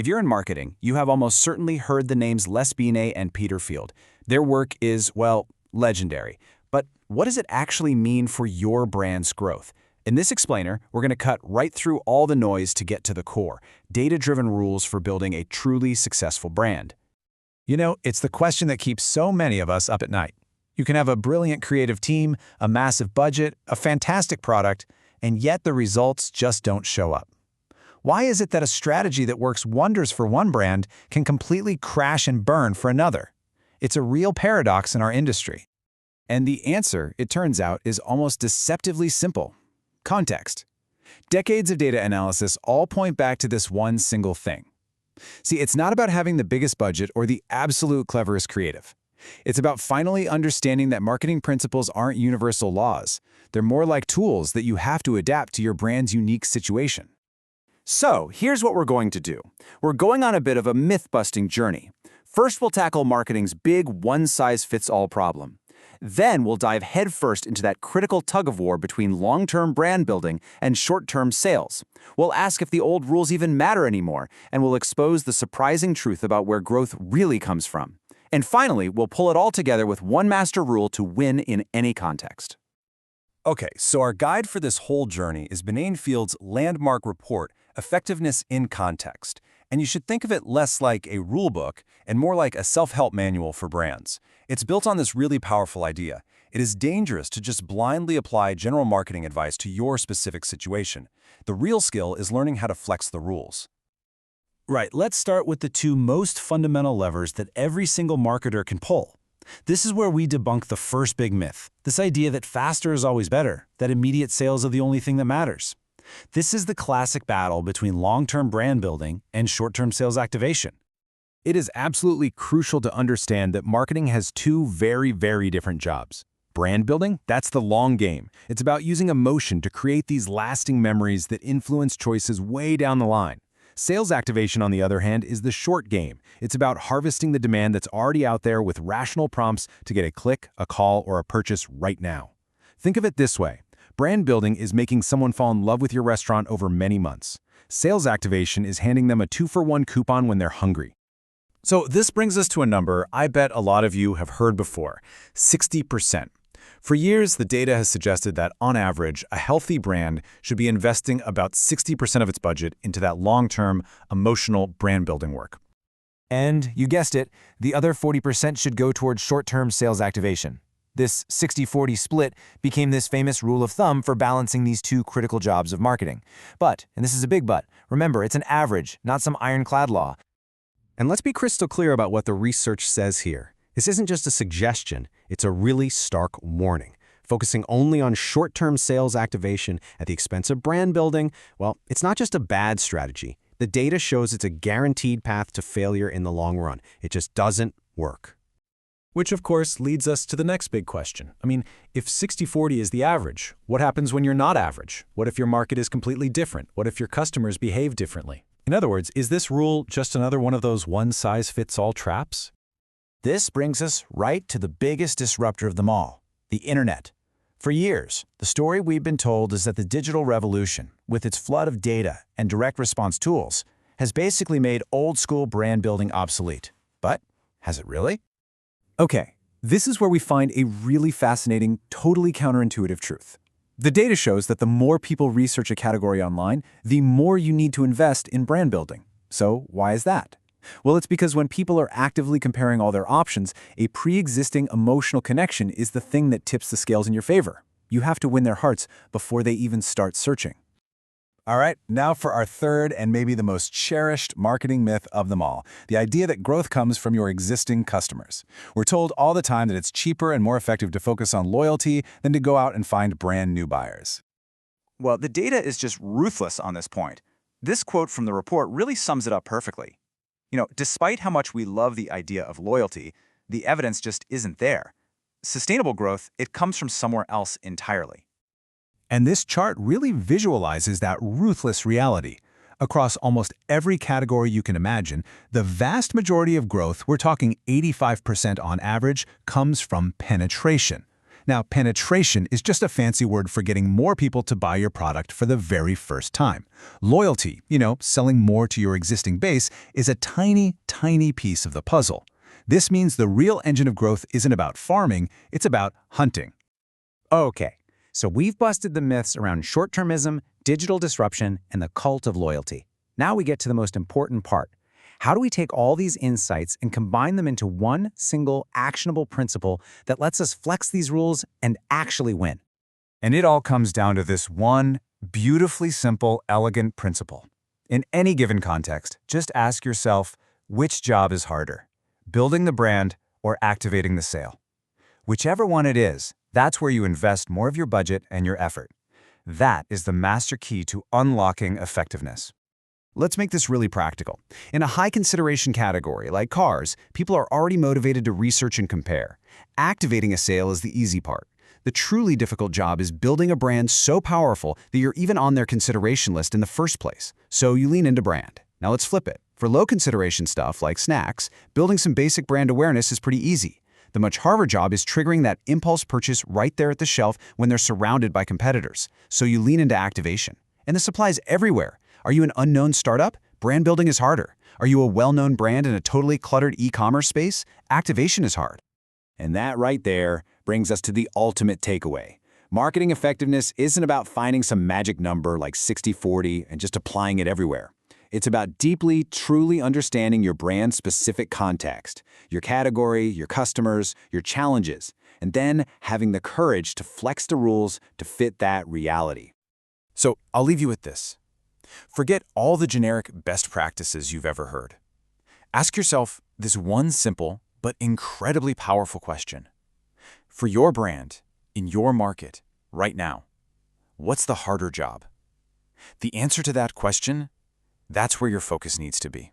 If you're in marketing, you have almost certainly heard the names Les Binet and Peter Field. Their work is, well, legendary. But what does it actually mean for your brand's growth? In this explainer, we're going to cut right through all the noise to get to the core, data-driven rules for building a truly successful brand. You know, it's the question that keeps so many of us up at night. You can have a brilliant creative team, a massive budget, a fantastic product, and yet the results just don't show up. Why is it that a strategy that works wonders for one brand can completely crash and burn for another? It's a real paradox in our industry. And the answer, it turns out, is almost deceptively simple. Context. Decades of data analysis all point back to this one single thing. See, it's not about having the biggest budget or the absolute cleverest creative. It's about finally understanding that marketing principles aren't universal laws. They're more like tools that you have to adapt to your brand's unique situation. So, here's what we're going to do. We're going on a bit of a myth-busting journey. First, we'll tackle marketing's big one-size-fits-all problem. Then we'll dive headfirst into that critical tug-of-war between long-term brand building and short-term sales. We'll ask if the old rules even matter anymore, and we'll expose the surprising truth about where growth really comes from. And finally, we'll pull it all together with one master rule to win in any context. Okay, so our guide for this whole journey is Binet and Field's landmark report, Effectiveness in Context. And you should think of it less like a rule book and more like a self-help manual for brands. It's built on this really powerful idea. It is dangerous to just blindly apply general marketing advice to your specific situation. The real skill is learning how to flex the rules. Right, let's start with the two most fundamental levers that every single marketer can pull. This is where we debunk the first big myth, this idea that faster is always better, that immediate sales are the only thing that matters. This is the classic battle between long-term brand building and short-term sales activation. It is absolutely crucial to understand that marketing has two very, very different jobs. Brand building, that's the long game. It's about using emotion to create these lasting memories that influence choices way down the line. Sales activation, on the other hand, is the short game. It's about harvesting the demand that's already out there with rational prompts to get a click, a call, or a purchase right now. Think of it this way. Brand building is making someone fall in love with your restaurant over many months. Sales activation is handing them a 2-for-1 coupon when they're hungry. So this brings us to a number I bet a lot of you have heard before, 60%. For years, the data has suggested that, on average, a healthy brand should be investing about 60% of its budget into that long-term, emotional brand-building work. And, you guessed it, the other 40% should go towards short-term sales activation. This 60-40 split became this famous rule of thumb for balancing these two critical jobs of marketing. But, and this is a big but, remember, it's an average, not some ironclad law. And let's be crystal clear about what the research says here. This isn't just a suggestion, it's a really stark warning. Focusing only on short-term sales activation at the expense of brand building, well, it's not just a bad strategy. The data shows it's a guaranteed path to failure in the long run. It just doesn't work. Which, of course, leads us to the next big question. I mean, if 60-40 is the average, what happens when you're not average? What if your market is completely different? What if your customers behave differently? In other words, is this rule just another one of those one-size-fits-all traps? This brings us right to the biggest disruptor of them all, the internet. For years, the story we've been told is that the digital revolution, with its flood of data and direct response tools, has basically made old-school brand building obsolete. But has it really? Okay, this is where we find a really fascinating, totally counterintuitive truth. The data shows that the more people research a category online, the more you need to invest in brand building. So why is that? Well, it's because when people are actively comparing all their options, a pre-existing emotional connection is the thing that tips the scales in your favor. You have to win their hearts before they even start searching. All right, now for our third and maybe the most cherished marketing myth of them all, the idea that growth comes from your existing customers. We're told all the time that it's cheaper and more effective to focus on loyalty than to go out and find brand new buyers. Well, the data is just ruthless on this point. This quote from the report really sums it up perfectly. Despite how much we love the idea of loyalty, the evidence just isn't there. Sustainable growth, it comes from somewhere else entirely. And this chart really visualizes that ruthless reality. Across almost every category you can imagine, the vast majority of growth, we're talking 85% on average, comes from penetration. Now, penetration is just a fancy word for getting more people to buy your product for the very first time. Loyalty, selling more to your existing base, is a tiny, tiny piece of the puzzle. This means the real engine of growth isn't about farming, it's about hunting. Okay, so we've busted the myths around short-termism, digital disruption, and the cult of loyalty. Now we get to the most important part. How do we take all these insights and combine them into one single actionable principle that lets us flex these rules and actually win? And it all comes down to this one beautifully simple, elegant principle. In any given context, just ask yourself, which job is harder? Building the brand or activating the sale? Whichever one it is, that's where you invest more of your budget and your effort. That is the master key to unlocking effectiveness. Let's make this really practical. In a high-consideration category like cars, people are already motivated to research and compare. Activating a sale is the easy part. The truly difficult job is building a brand so powerful that you're even on their consideration list in the first place. So you lean into brand. Now let's flip it. For low-consideration stuff like snacks, building some basic brand awareness is pretty easy. The much harder job is triggering that impulse purchase right there at the shelf when they're surrounded by competitors. So you lean into activation. And this applies everywhere. Are you an unknown startup? Brand building is harder. Are you a well-known brand in a totally cluttered e-commerce space? Activation is hard. And that right there brings us to the ultimate takeaway. Marketing effectiveness isn't about finding some magic number like 60-40 and just applying it everywhere. It's about deeply, truly understanding your brand's specific context, your category, your customers, your challenges, and then having the courage to flex the rules to fit that reality. So I'll leave you with this. Forget all the generic best practices you've ever heard. Ask yourself this one simple but incredibly powerful question. For your brand, in your market, right now, what's the harder job? The answer to that question, that's where your focus needs to be.